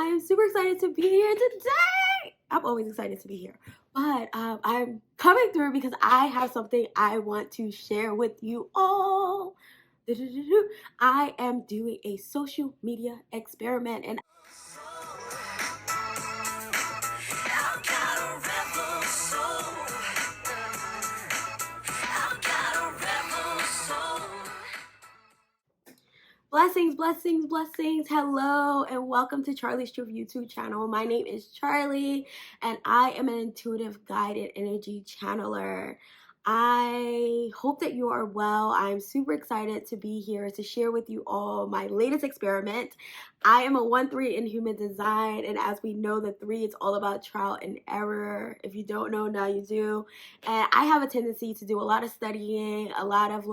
I am super excited to be here today. I'm always excited to be here, but I'm coming through because I have something I want to share with you all. I am doing a social media experiment, and blessings, blessings, blessings. Hello, and welcome to Charlie's Truth YouTube channel. My name is Charlie, and I am an intuitive guided energy channeler. I hope that you are well. I'm super excited to be here to share with you all my latest experiment. I am a 1-3 in human design, and as we know, the 3 is all about trial and error. If you don't know, now you do. And I have a tendency to do a lot of studying, a lot of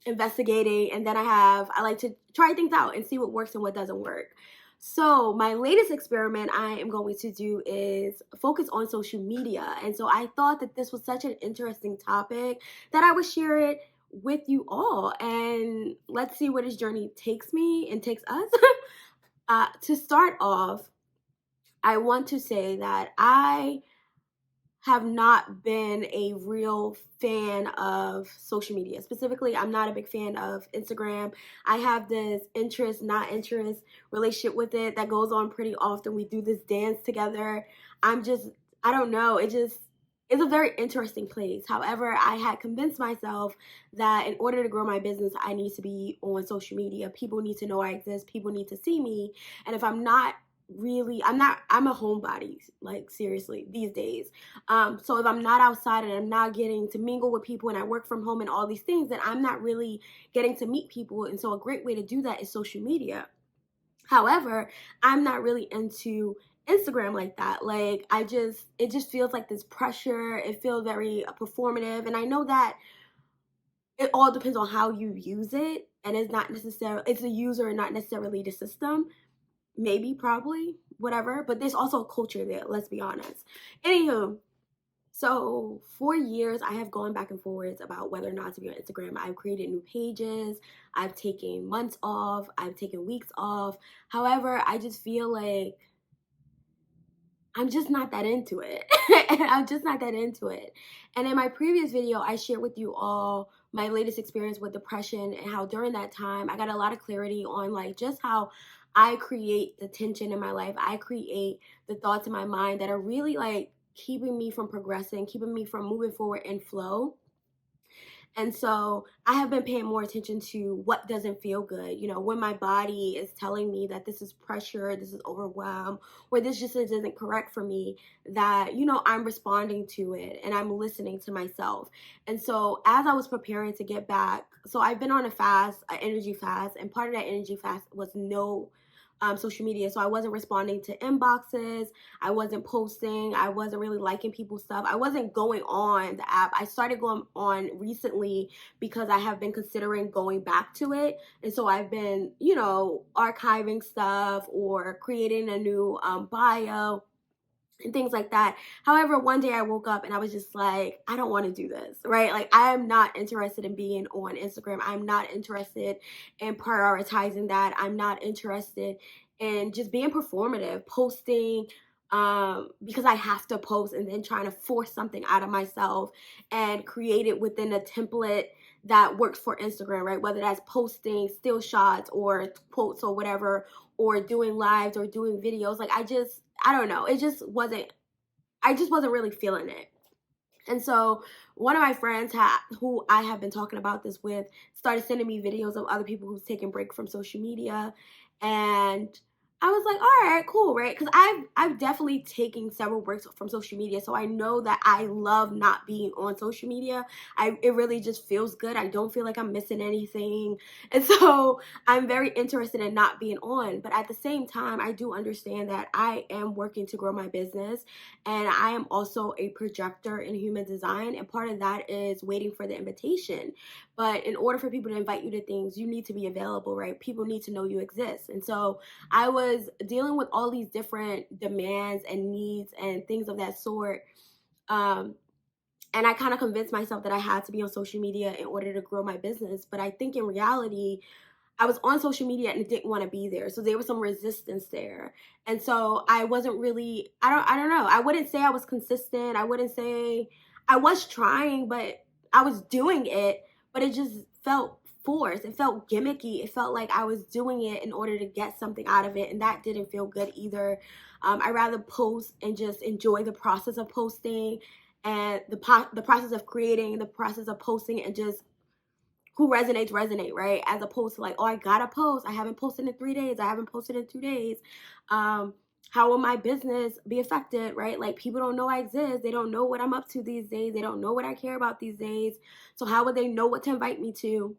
investigating, and then I like to try things out and see what works and what doesn't work. So my latest experiment I am going to do is focus on social media, and so I thought that this was such an interesting topic that I would share it with you all, and let's see where this journey takes me and takes us. To start off, I want to say that I have not been a real fan of social media. Specifically, I'm not a big fan of Instagram. I have this interest, not interest relationship with it that goes on pretty often. We do this dance together. I don't know. It's a very interesting place. However, I had convinced myself that in order to grow my business, I need to be on social media. People need to know I exist. People need to see me. And if I'm not I'm a homebody, like seriously, these days. So if I'm not outside and I'm not getting to mingle with people and I work from home and all these things, then I'm not really getting to meet people. And so a great way to do that is social media. However, I'm not really into Instagram like that. It just feels like this pressure. It feels very performative. And I know that it all depends on how you use it. And it's the user and not necessarily the system. Maybe, probably, whatever. But there's also a culture there, let's be honest. Anywho, so for years, I have gone back and forwards about whether or not to be on Instagram. I've created new pages. I've taken months off. I've taken weeks off. However, I just feel like I'm just not that into it. I'm just not that into it. And in my previous video, I shared with you all my latest experience with depression and how during that time, I got a lot of clarity on just how I create the tension in my life. I create the thoughts in my mind that are really keeping me from progressing, keeping me from moving forward in flow. And so I have been paying more attention to what doesn't feel good. When my body is telling me that this is pressure, this is overwhelm, or this just isn't correct for me, that, I'm responding to it and I'm listening to myself. And so as I was preparing to get back, so I've been on an energy fast, and part of that energy fast was no social media. So I wasn't responding to inboxes. I wasn't posting. I wasn't really liking people's stuff. I wasn't going on the app. I started going on recently because I have been considering going back to it. And so I've been, archiving stuff or creating a new bio and things like that. However, one day I woke up and I was just like, I don't want to do this, right? I am not interested in being on Instagram. I'm not interested in prioritizing that. I'm not interested in just being performative, posting because I have to post and then trying to force something out of myself and create it within a template that works for Instagram, right? Whether that's posting still shots or quotes or whatever, or doing lives or doing videos. I don't know. I just wasn't really feeling it. And so one of my friends who I have been talking about this with started sending me videos of other people who's taking break from social media. And I was like, all right, cool, right? Because I've definitely taken several breaks from social media. So I know that I love not being on social media. It really just feels good. I don't feel like I'm missing anything. And so I'm very interested in not being on. But at the same time, I do understand that I am working to grow my business. And I am also a projector in human design. And part of that is waiting for the invitation. But in order for people to invite you to things, you need to be available, right? People need to know you exist. And so I was dealing with all these different demands and needs and things of that sort. And I kind of convinced myself that I had to be on social media in order to grow my business. But I think in reality, I was on social media and didn't want to be there. So there was some resistance there. And so I wasn't really, I don't know. I wouldn't say I was consistent. I wouldn't say I was trying, but I was doing it, but it just felt forced. It felt gimmicky. It felt like I was doing it in order to get something out of it. And that didn't feel good either. I rather post and just enjoy the process of posting and the process of creating, the process of posting, and just who resonates, right? As opposed to like, oh, I gotta post. I haven't posted in 3 days. I haven't posted in 2 days. How will my business be affected, right? Like, people don't know I exist. They don't know what I'm up to these days. They don't know what I care about these days. So how would they know what to invite me to?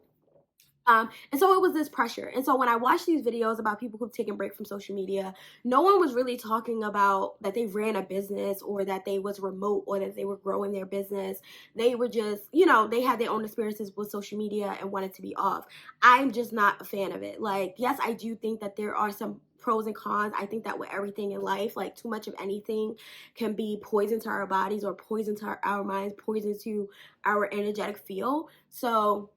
And so it was this pressure. And so when I watched these videos about people who've taken a break from social media, no one was really talking about that they ran a business or that they was remote or that they were growing their business. They were just, they had their own experiences with social media and wanted to be off. I'm just not a fan of it. Like, yes, I do think that there are some pros and cons. I think that with everything in life, like too much of anything can be poison to our bodies or poison to our minds, poison to our energetic field. So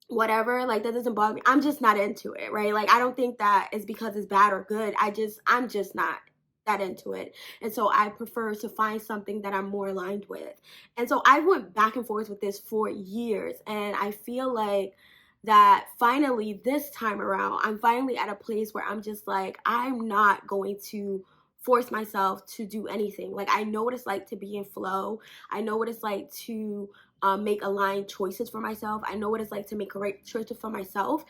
whatever, like, that doesn't bother me. I'm just not into it, right? Like, I don't think that is because it's bad or good. I'm just not that into it. And so I prefer to find something that I'm more aligned with. And so I went back and forth with this for years, and I feel like that finally this time around, I'm finally at a place where I'm just like, I'm not going to force myself to do anything. Like, I know what it's like to be in flow. I know what it's like to make aligned choices for myself. I know what it's like to make correct choices for myself.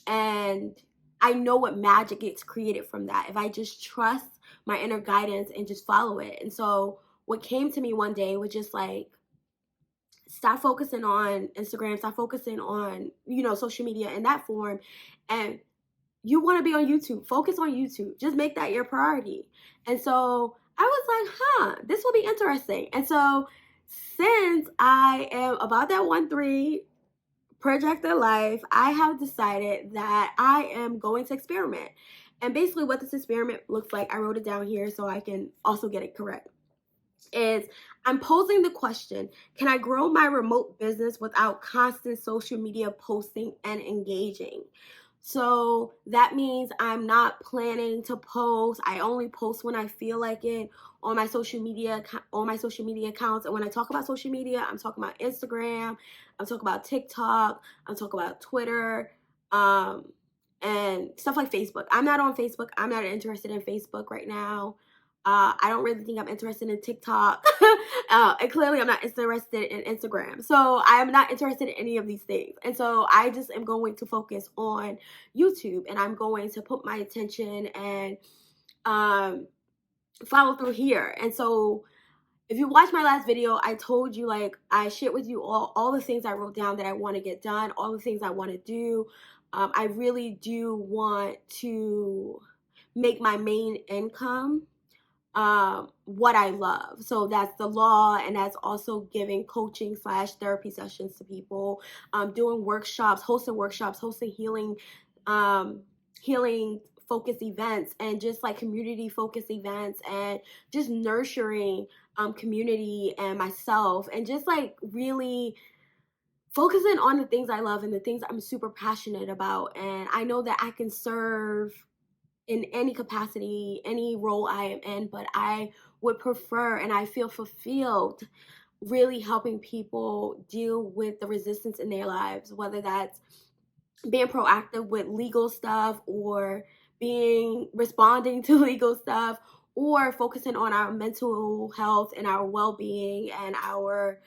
And I know what magic gets created from that if I just trust my inner guidance and just follow it. And so what came to me one day was just like, stop focusing on Instagram, stop focusing on, social media in that form. And you want to be on YouTube, focus on YouTube. Just make that your priority. And so I was like, this will be interesting. And so since I am about that 1-3 projected life, I have decided that I am going to experiment. And basically what this experiment looks like, I wrote it down here so I can also get it correct, is I'm posing the question, can I grow my remote business without constant social media posting and engaging? So that means I'm not planning to post. I only post when I feel like it on my social media accounts. And when I talk about social media, I'm talking about Instagram, I'm talking about TikTok, I'm talking about Twitter, and stuff like Facebook. I'm not on Facebook. I'm not interested in Facebook right now. I don't really think I'm interested in TikTok. And clearly I'm not interested in Instagram. So I'm not interested in any of these things. And so I just am going to focus on YouTube, and I'm going to put my attention and follow through here. And so if you watch my last video, I told you, like, I shared with you all the things I wrote down that I want to get done, all the things I want to do. I really do want to make my main income what I love. So that's the law, and that's also giving coaching / therapy sessions to people, doing workshops, hosting healing focused events, and just like community focused events, and just nurturing community and myself, and just like really focusing on the things I love and the things I'm super passionate about. And I know that I can serve in any capacity, any role I am in, but I would prefer, and I feel fulfilled really helping people deal with the resistance in their lives, whether that's being proactive with legal stuff, or responding to legal stuff, or focusing on our mental health and our well-being and our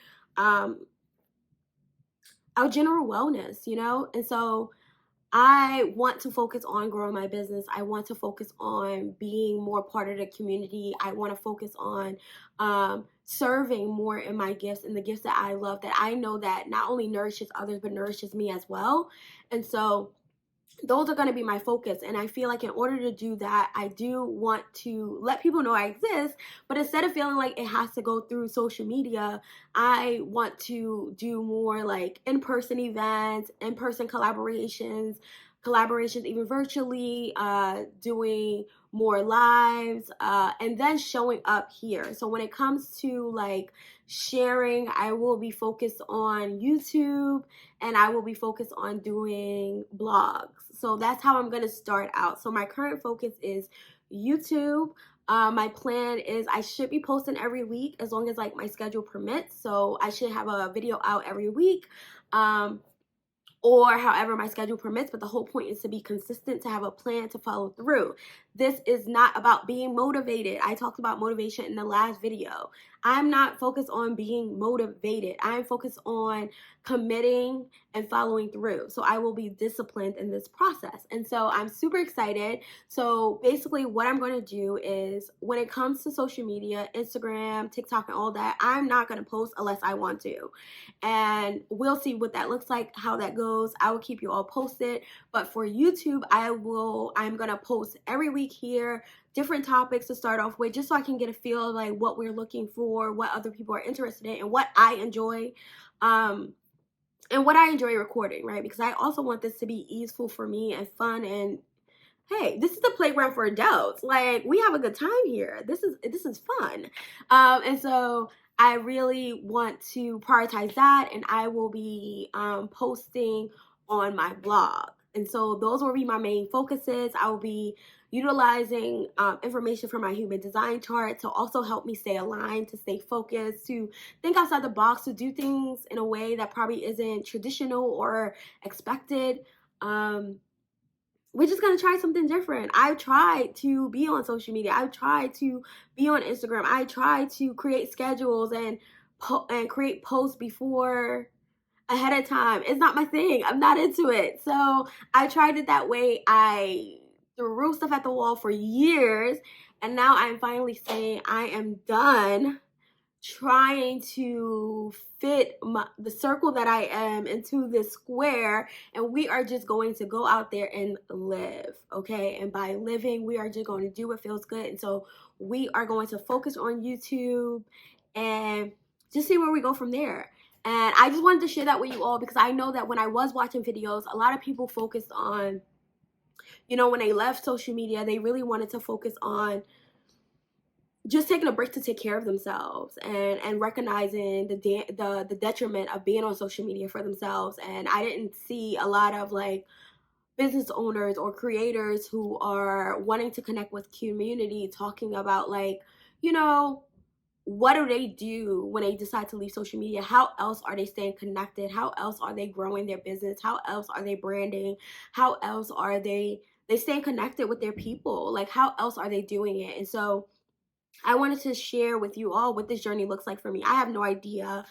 general wellness, And so I want to focus on growing my business. I want to focus on being more part of the community. I want to focus on serving more in my gifts and the gifts that I love, that I know that not only nourishes others, but nourishes me as well. And so those are going to be my focus. And I feel like in order to do that, I do want to let people know I exist. But instead of feeling like it has to go through social media, I want to do more like in-person events, in-person collaborations, collaborations, even virtually, doing more lives, and then showing up here. So when it comes to like sharing, I will be focused on YouTube, and I will be focused on doing blogs. So that's how I'm going to start out. So my current focus is YouTube. My plan is I should be posting every week as long as like my schedule permits. So I should have a video out every week. Or however my schedule permits, but the whole point is to be consistent, to have a plan, to follow through. This is not about being motivated. I talked about motivation in the last video. I'm not focused on being motivated. I'm focused on committing and following through. So I will be disciplined in this process. And so I'm super excited. So basically what I'm going to do is when it comes to social media, Instagram, TikTok, and all that, I'm not going to post unless I want to. And we'll see what that looks like, how that goes. I will keep you all posted. But for YouTube, I'm going to post every week here, different topics to start off with, just so I can get a feel of like what we're looking for, what other people are interested in, and what I enjoy. And what I enjoy recording, right? Because I also want this to be easeful for me and fun, and hey, this is the playground for adults. Like, we have a good time here. This is fun. And so I really want to prioritize that, and I will be posting on my blog. And so those will be my main focuses. I will be utilizing information from my human design chart to also help me stay aligned, to stay focused, to think outside the box, to do things in a way that probably isn't traditional or expected. We're just going to try something different. I've tried to be on social media. I've tried to be on Instagram. I tried to create schedules and create posts before ahead of time. It's not my thing. I'm not into it. So I tried it that way. I threw stuff at the wall for years, and now I'm finally saying I am done trying to fit the circle that I am into this square, and we are just going to go out there and live, okay? And by living, we are just going to do what feels good. And so we are going to focus on YouTube and just see where we go from there. And I just wanted to share that with you all, because I know that when I was watching videos, a lot of people focused on, you know, when they left social media, they really wanted to focus on just taking a break to take care of themselves, and recognizing the detriment of being on social media for themselves. And I didn't see a lot of like business owners or creators who are wanting to connect with community talking about like, you know, what do they do when they decide to leave social media? How else are they staying connected? How else are they growing their business? How else are they branding? How else are they staying connected with their people? Like, how else are they doing it? And so I wanted to share with you all what this journey looks like for me. I have no idea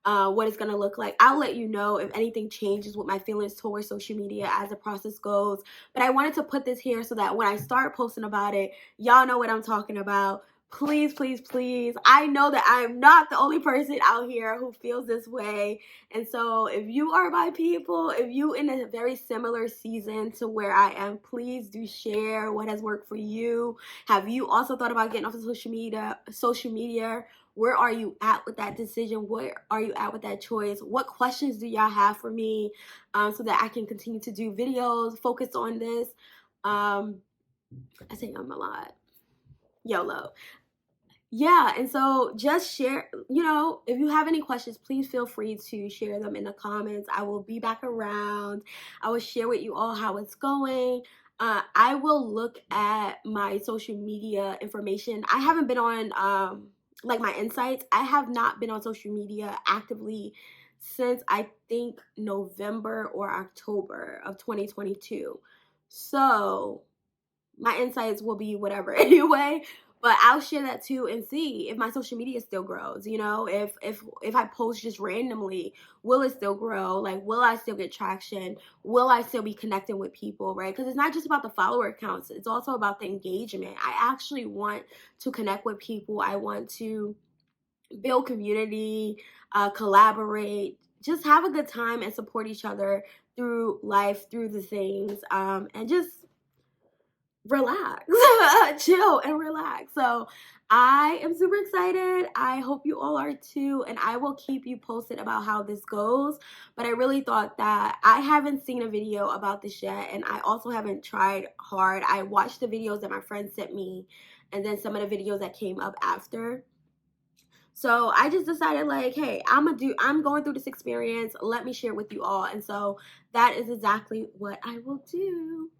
what it's going to look like. I'll let you know if anything changes with my feelings towards social media as the process goes. But I wanted to put this here so that when I start posting about it, y'all know what I'm talking about. Please, please, please. I know that I'm not the only person out here who feels this way. And so if you are my people, if you in a very similar season to where I am, please do share what has worked for you. Have you also thought about getting off of social media? Where are you at with that decision? Where are you at with that choice? What questions do y'all have for me, so that I can continue to do videos focused on this? I say I'm a lot. YOLO. Yeah, and so just share, you know, if you have any questions, please feel free to share them in the comments. I will be back around. I will share with you all how it's going. I will look at my social media information. I haven't been on, like my insights. I have not been on social media actively since I think November or October of 2022. So my insights will be whatever anyway, but I'll share that too and see if my social media still grows. You know, if I post just randomly, will it still grow? Like, will I still get traction? Will I still be connecting with people, right? Because it's not just about the follower counts, it's also about the engagement. I actually want to connect with people. I want to build community, collaborate, just have a good time and support each other through life, through the things, and just relax, chill and relax. So I am super excited. I hope you all are too, and I will keep you posted about how this goes. But I really thought that I haven't seen a video about this yet, and I also haven't tried hard. I watched the videos that my friend sent me, and then some of the videos that came up after. So I just decided, like, hey, I'm going through this experience. Let me share with you all. And so that is exactly what I will do.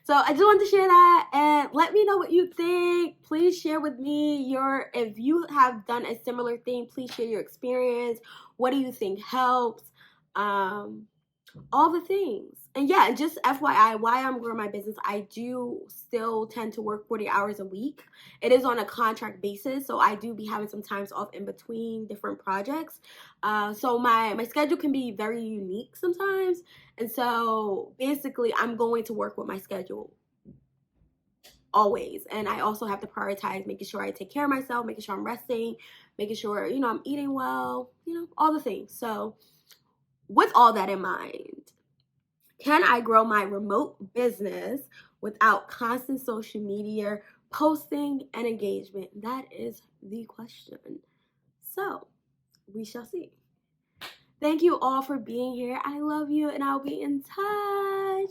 So I just wanted to share that, and let me know what you think. Please share with me if you have done a similar thing, please share your experience. What do you think helps? All the things. And yeah, just FYI, why I'm growing my business, I do still tend to work 40 hours a week. It is on a contract basis, so I do be having some times off in between different projects. So my schedule can be very unique sometimes. And so basically, I'm going to work with my schedule always. And I also have to prioritize making sure I take care of myself, making sure I'm resting, making sure, I'm eating well, all the things. So with all that in mind, can I grow my remote business without constant social media posting and engagement? That is the question. So we shall see. Thank you all for being here. I love you, and I'll be in touch.